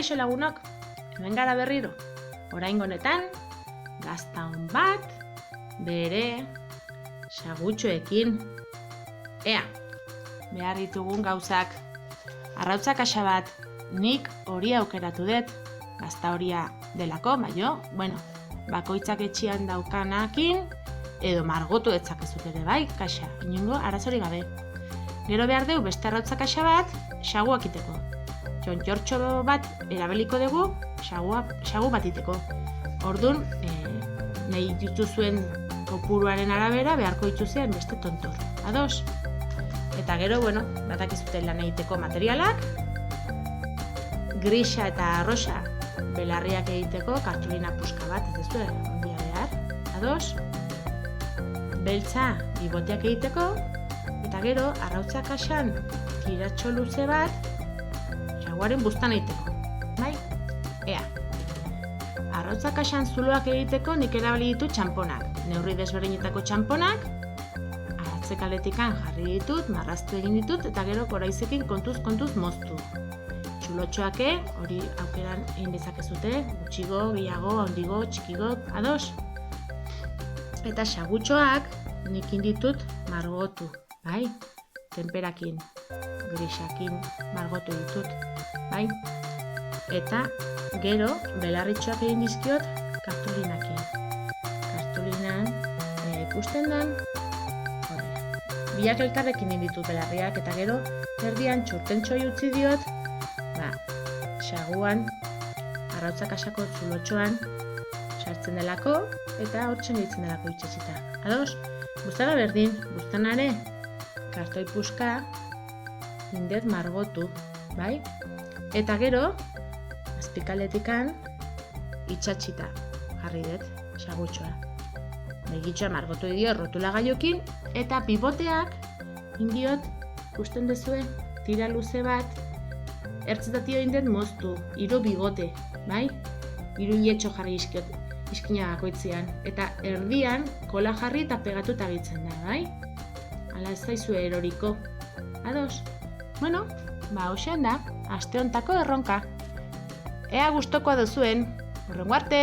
Kaixo lagunok, hemen gara berriro. Oraingo honetan, gaztaun bat, bere sagutxoekin. Ea, behar ditugun gauzak. Arrautza kaxa bat, nik hori aukeratu dut. Gazta horia delako, baino, bakoitzak etxian daukanakin, edo margotu etzakezut ere bai, kaxa, inongo arazori gabe. Gero behar dugu beste arrautza kaxa bat, saguak iteko. Txontxortxo bat erabiliko dugu, sagu bat iteko. Orduan, nahi dituzuen kopuruaren arabera beharko dituzuen beste tontor. Ados? Eta gero, batakizuten lan egiteko materialak, grisa eta rosa belarriak egiteko kartulina puska bat, ez duzu ondia behar. Ados? Beltza biboteak egiteko, eta gero arrautza kaxan tiratxo luze bat saguaren buztan egiteko. Bai? Ea. Arrautza kaxan zuloak egiteko nik erabili ditut txamponak. Neurri desberdinetako txamponak, atzekaletikan jarri ditut, marraztu egin ditut, eta gero goraizekin kontuz moztu. Txulotxoake, hori aukeran egin dezakezute, gutxigo, gehiago, handigo, txikigo, ados? Eta sagutxoak nikin ditut margotu, bai? Tenperakin, grisakin margotu ditut, bai? Eta gero belarritxoak egin dizkiot kartulinakin. Kartulinan ikusten den, biak elkarrekin egin ditut belarriak, eta gero erdian txurtentxoi utzi diot, saguan, arrautza kaxako zulotxoan sartzen delako, eta hortzen gehitzen delako itxasita. Ados? Buztana berdin, buztanare, kartoi puska, indet margotu, bai? Eta gero, azpikaletikan, itxatxita jarri dut, sagutxoa. Begitxoa margotu dio rotula gaiokin, eta piboteak, indiot, ikusten dezue, tira luze bat, ertzetatio indet moztu, 3 bigote, bai? 3 hiletxo jarri iskina bakoitzean, eta erdian kola jarri eta pegatuta agitzen da, bai? Hala ez zaizue eroriko. Ados? Hoxean da, aste hontako erronka. Ea gustokoa duzuen, hurrengo arte!